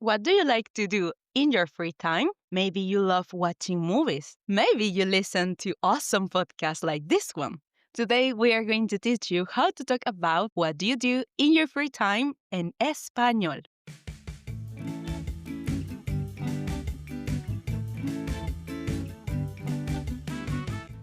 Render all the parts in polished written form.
What do you like to do in your free time? Maybe you love watching movies. Maybe you listen to awesome podcasts like this one. Today, we are going to teach you how to talk about what you do in your free time en español.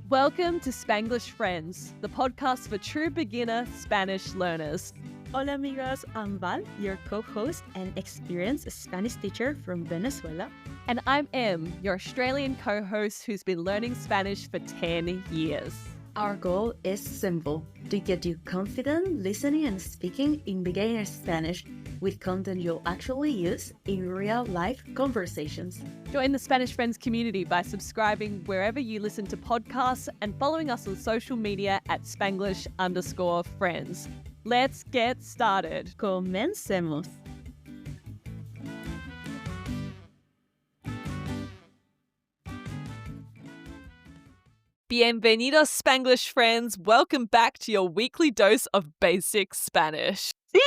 Welcome to Spanglish Friends, the podcast for true beginner Spanish learners. Hola amigos, I'm Val, your co-host and experienced Spanish teacher from Venezuela. And I'm Em, your Australian co-host who's been learning Spanish for 10 years. Our goal is simple, to get you confident listening and speaking in beginner Spanish with content you'll actually use in real-life conversations. Join the Spanish Friends community by subscribing wherever you listen to podcasts and following us on social media at Spanglish_Friends. Let's get started. Comencemos. Bienvenidos, Spanglish Friends. Welcome back to your weekly dose of basic Spanish. Sí!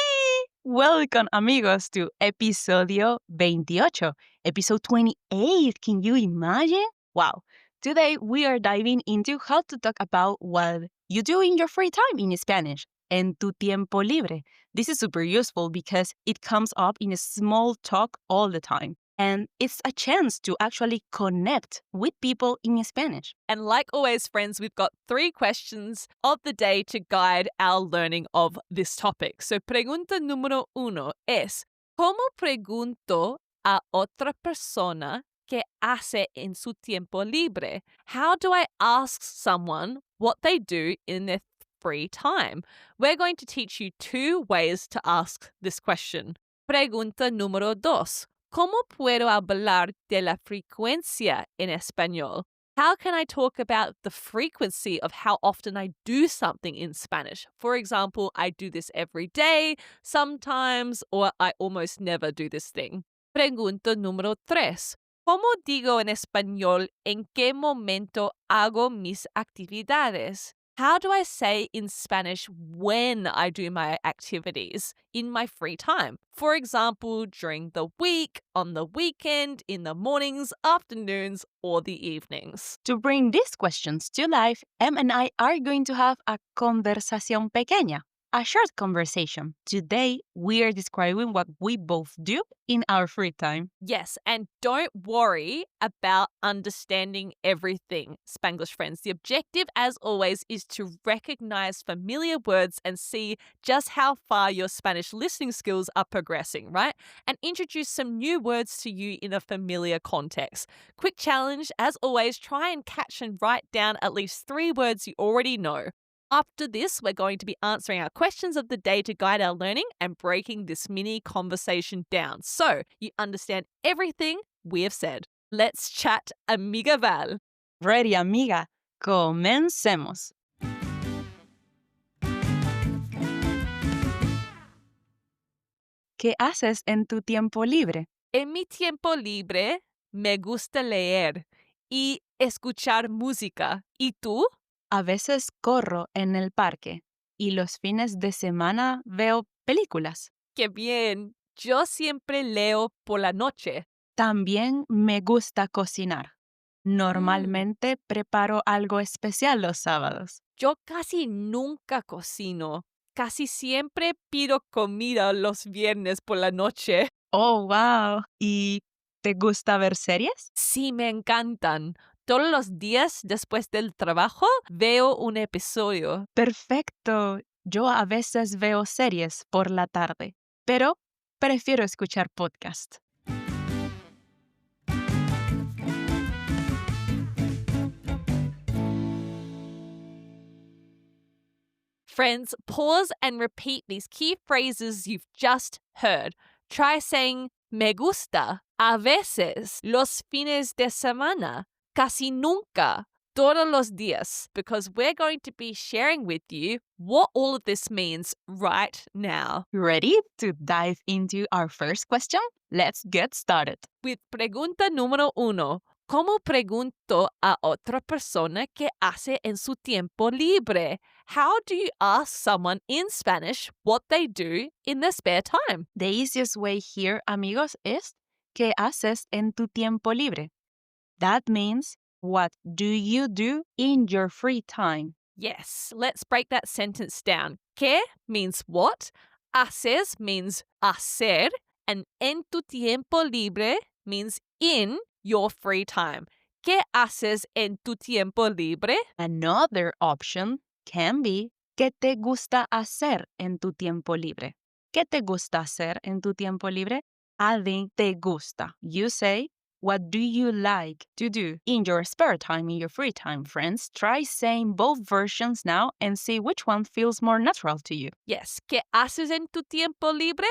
Welcome, amigos, to episodio 28, episode 28. Can you imagine? Wow. Today, we are diving into how to talk about what you do in your free time in Spanish, en tu tiempo libre. This is super useful because it comes up in a small talk all the time. And it's a chance to actually connect with people in Spanish. And like always, friends, we've got 3 questions of the day to guide our learning of this topic. So pregunta número 1 es, ¿cómo pregunto a otra persona qué hace en su tiempo libre? How do I ask someone what they do in their free time? We're going to teach you 2 ways to ask this question. Pregunta número 2. ¿Cómo puedo hablar de la frecuencia en español? How can I talk about the frequency of how often I do something in Spanish? For example, I do this every day, sometimes, or I almost never do this thing. Pregunta número 3. ¿Cómo digo en español en qué momento hago mis actividades? How do I say in Spanish when I do my activities in my free time? For example, during the week, on the weekend, in the mornings, afternoons, or the evenings. To bring these questions to life, Em and I are going to have a conversación pequeña, a short conversation. Today, we are describing what we both do in our free time. Yes, and don't worry about understanding everything, Spanglish friends. The objective, as always, is to recognize familiar words and see just how far your Spanish listening skills are progressing, right? And introduce some new words to you in a familiar context. Quick challenge, as always, try and catch and write down at least 3 words you already know. After this, we're going to be answering our questions of the day to guide our learning and breaking this mini conversation down so you understand everything we have said. Let's chat, amiga Val. Ready, amiga? Comencemos. ¿Qué haces en tu tiempo libre? En mi tiempo libre me gusta leer y escuchar música. ¿Y tú? A veces corro en el parque y los fines de semana veo películas. ¡Qué bien! Yo siempre leo por la noche. También me gusta cocinar. Normalmente preparo algo especial los sábados. Yo casi nunca cocino. Casi siempre pido comida los viernes por la noche. Oh, wow. ¿Y te gusta ver series? Sí, me encantan. Todos los días después del trabajo veo un episodio. Perfecto. Yo a veces veo series por la tarde, pero prefiero escuchar podcast. Friends, pause and repeat these key phrases you've just heard. Try saying me gusta, a veces, los fines de semana, casi nunca, todos los días, because we're going to be sharing with you what all of this means right now. Ready to dive into our first question? Let's get started. With pregunta número 1. ¿Cómo pregunto a otra persona qué hace en su tiempo libre? How do you ask someone in Spanish what they do in their spare time? The easiest way here, amigos, is ¿qué haces en tu tiempo libre? That means, what do you do in your free time? Yes, let's break that sentence down. ¿Qué means what? Haces means hacer. And en tu tiempo libre means in your free time. ¿Qué haces en tu tiempo libre? Another option can be, ¿qué te gusta hacer en tu tiempo libre? ¿Qué te gusta hacer en tu tiempo libre? Adding te gusta. You say, what do you like to do in your spare time, in your free time, friends? Try saying both versions now and see which one feels more natural to you. Yes, ¿qué haces en tu tiempo libre?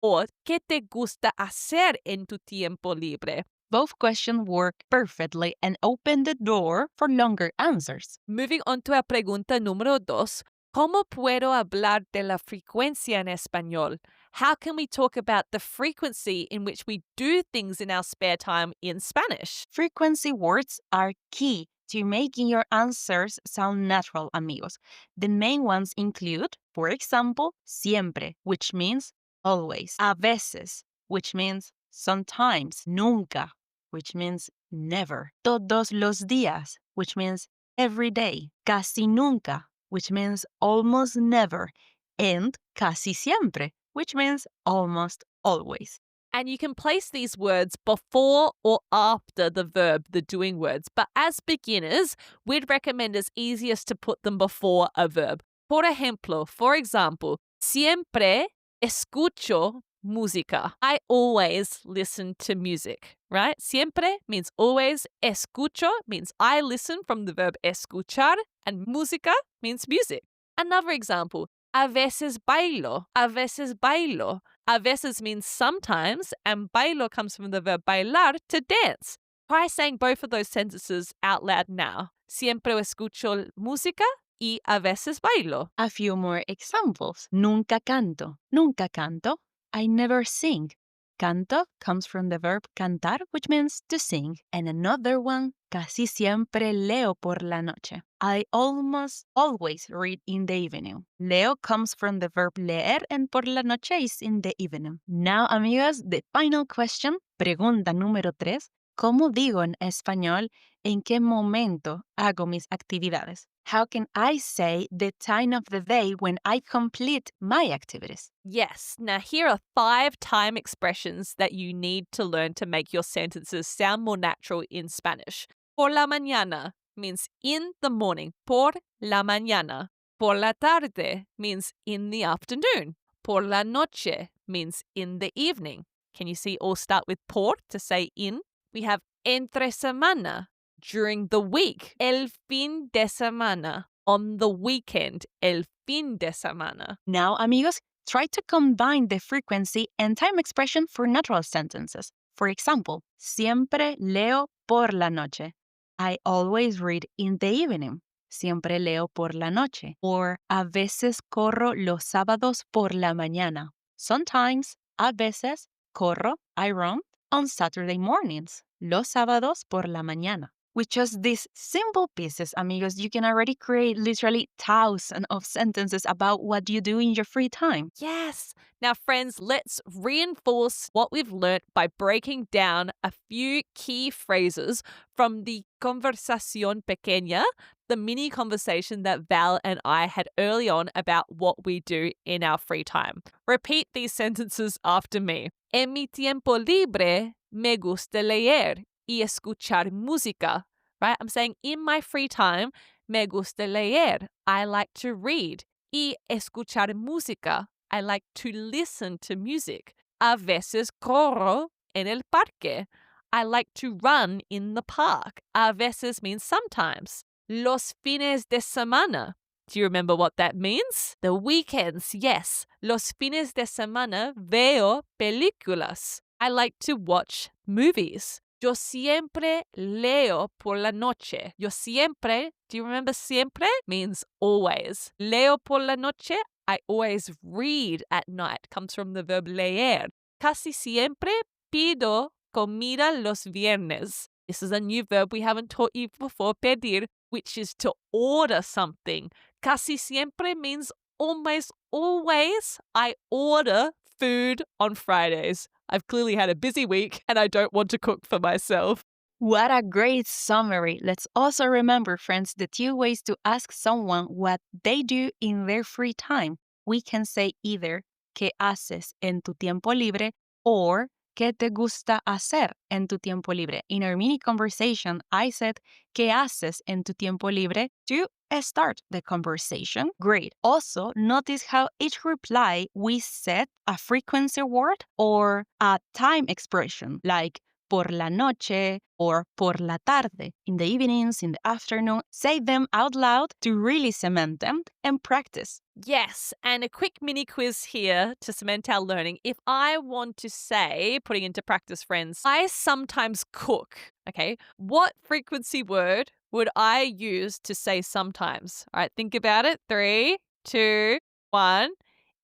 Or ¿qué te gusta hacer en tu tiempo libre? Both questions work perfectly and open the door for longer answers. Moving on to our pregunta número 2. ¿Cómo puedo hablar de la frecuencia en español? How can we talk about the frequency in which we do things in our spare time in Spanish? Frequency words are key to making your answers sound natural, amigos. The main ones include, for example, siempre, which means always, a veces, which means sometimes, nunca, which means never, todos los días, which means every day, casi nunca, which means almost never, and casi siempre, which means almost always. And you can place these words before or after the verb, the doing words. But as beginners, we'd recommend it's easiest to put them before a verb. Por ejemplo, for example, siempre escucho música. I always listen to music, right? Siempre means always. Escucho means I listen from the verb escuchar. And música means music. Another example, a veces bailo. A veces bailo. A veces means sometimes, and bailo comes from the verb bailar, to dance. Try saying both of those sentences out loud now. Siempre escucho música y a veces bailo. A few more examples. Nunca canto. Nunca canto. I never sing. Canto comes from the verb cantar, which means to sing. And another one, casi siempre leo por la noche. I almost always read in the evening. Leo comes from the verb leer and por la noche is in the evening. Now, amigos, the final question, pregunta número 3. ¿Cómo digo en español en qué momento hago mis actividades? How can I say the time of the day when I complete my activities? Yes, now here are 5 time expressions that you need to learn to make your sentences sound more natural in Spanish. Por la mañana means in the morning. Por la mañana. Por la tarde means in the afternoon. Por la noche means in the evening. Can you see all start with por to say in? We have entre semana, during the week. El fin de semana, on the weekend. El fin de semana. Now, amigos, try to combine the frequency and time expression for natural sentences. For example, siempre leo por la noche. I always read in the evening. Siempre leo por la noche. Or a veces corro los sábados por la mañana. Sometimes, a veces, corro, I run, on Saturday mornings. Los sábados por la mañana. With just these simple pieces, amigos, you can already create literally thousands of sentences about what you do in your free time. Yes. Now, friends, let's reinforce what we've learnt by breaking down a few key phrases from the conversación pequeña, the mini conversation that Val and I had early on about what we do in our free time. Repeat these sentences after me. En mi tiempo libre, me gusta leer y escuchar música. Right? I'm saying in my free time, me gusta leer. I like to read. Y escuchar música. I like to listen to music. A veces corro en el parque. I like to run in the park. A veces means sometimes. Los fines de semana. Do you remember what that means? The weekends, yes. Los fines de semana veo películas. I like to watch movies. Yo siempre leo por la noche. Yo siempre, do you remember siempre? Means always. Leo por la noche, I always read at night. Comes from the verb leer. Casi siempre pido comida los viernes. This is a new verb we haven't taught you before, pedir, which is to order something. Casi siempre means almost always I order food on Fridays. I've clearly had a busy week and I don't want to cook for myself. What a great summary. Let's also remember, friends, the two ways to ask someone what they do in their free time. We can say either ¿qué haces en tu tiempo libre? Or ¿qué te gusta hacer en tu tiempo libre? In our mini conversation, I said ¿qué haces en tu tiempo libre? To start the conversation. Great. Also, notice how each reply we set a frequency word or a time expression like por la noche or por la tarde. In the evenings, in the afternoon, say them out loud to really cement them and practice. Yes, and a quick mini quiz here to cement our learning. If I want to say, putting into practice, friends, I sometimes cook, okay, what frequency word would I use to say sometimes? All right, think about it. 3, 2, 1.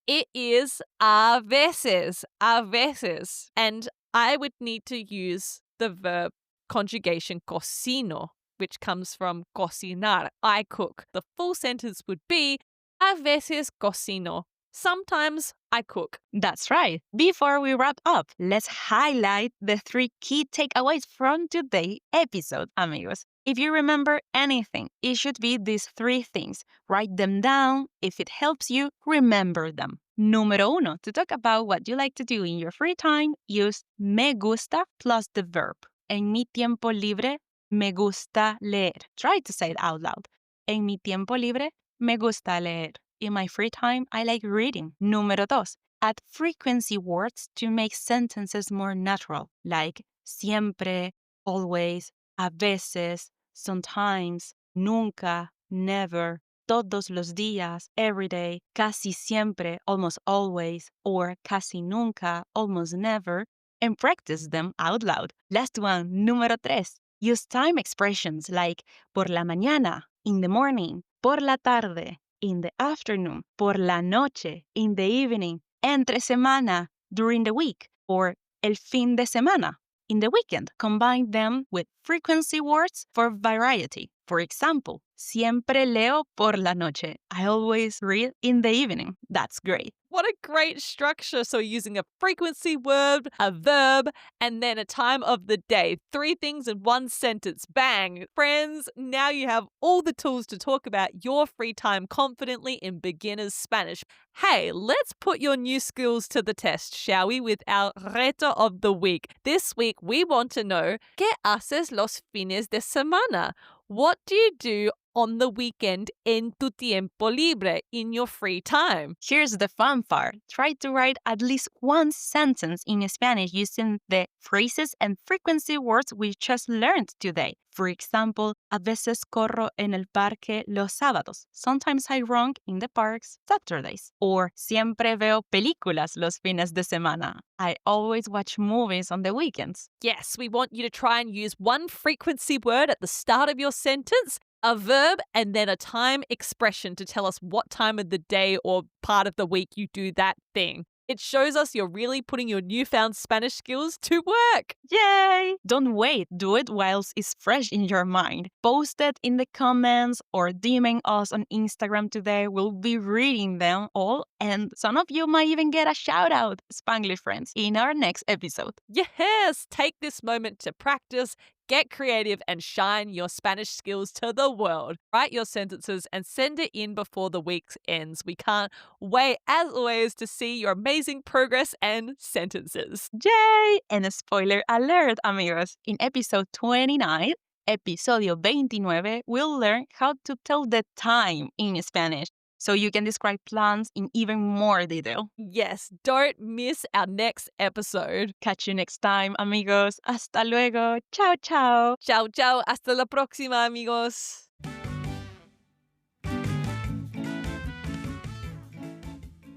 It is a veces, a veces. And I would need to use the verb conjugation cocino, which comes from cocinar, I cook. The full sentence would be a veces cocino. Sometimes I cook. That's right. Before we wrap up, let's highlight the 3 key takeaways from today's episode, amigos. If you remember anything, it should be these 3 things. Write them down. If it helps you, remember them. Número 1, to talk about what you like to do in your free time, use me gusta plus the verb. En mi tiempo libre, me gusta leer. Try to say it out loud. En mi tiempo libre, me gusta leer. In my free time, I like reading. Número 2, add frequency words to make sentences more natural, like siempre, always, a veces, sometimes, nunca, never, todos los días, every day, casi siempre, almost always, or casi nunca, almost never, and practice them out loud. Last one, número 3. Use time expressions like por la mañana, in the morning, por la tarde, in the afternoon, por la noche, in the evening, entre semana, during the week, or el fin de semana, in the weekend. Combine them with frequency words for variety. For example, siempre leo por la noche. I always read in the evening. That's great. What a great structure. So using a frequency word, a verb, and then a time of the day. 3 things in one sentence. Bang. Friends, now you have all the tools to talk about your free time confidently in beginner's Spanish. Hey, let's put your new skills to the test, shall we, with our reto of the week. This week, we want to know, ¿qué haces los fines de semana? What do you do on the weekend en tu tiempo libre, in your free time? Here's the fun part. Try to write at least one sentence in Spanish using the phrases and frequency words we just learned today. For example, a veces corro en el parque los sábados. Sometimes I run in the parks Saturdays. Or siempre veo películas los fines de semana. I always watch movies on the weekends. Yes, we want you to try and use one frequency word at the start of your sentence, a verb, and then a time expression to tell us what time of the day or part of the week you do that thing. It shows us you're really putting your newfound Spanish skills to work. Yay! Don't wait. Do it whilst it's fresh in your mind. Post it in the comments or DMing us on Instagram today. We'll be reading them all, and some of you might even get a shout out, Spanglish Friends, in our next episode. Yes, take this moment to practice, get creative, and shine your Spanish skills to the world. Write your sentences and send it in before the week ends. We can't wait, as always, to see your amazing progress and sentences. Yay! And a spoiler alert, amigos. In episode 29, episodio 29, we'll learn how to tell the time in Spanish, so you can describe plans in even more detail. Yes, don't miss our next episode. Catch you next time, amigos. Hasta luego. Ciao, ciao. Ciao, ciao. Hasta la próxima, amigos.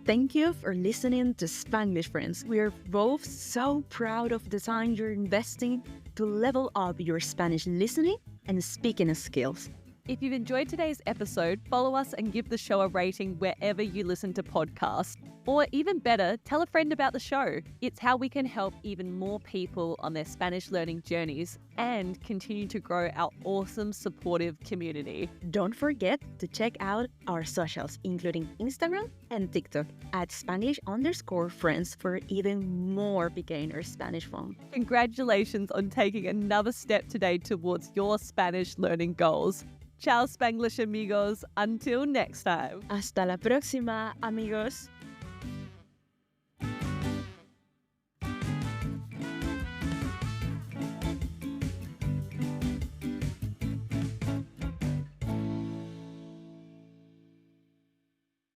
Thank you for listening to Spanglish Friends. We are both so proud of the time you're investing to level up your Spanish listening and speaking skills. If you've enjoyed today's episode, follow us and give the show a rating wherever you listen to podcasts. Or even better, tell a friend about the show. It's how we can help even more people on their Spanish learning journeys and continue to grow our awesome, supportive community. Don't forget to check out our socials, including Instagram and TikTok at Spanglish_Friends for even more beginner Spanish fun. Congratulations on taking another step today towards your Spanish learning goals. Ciao, Spanglish amigos. Until next time. Hasta la próxima, amigos.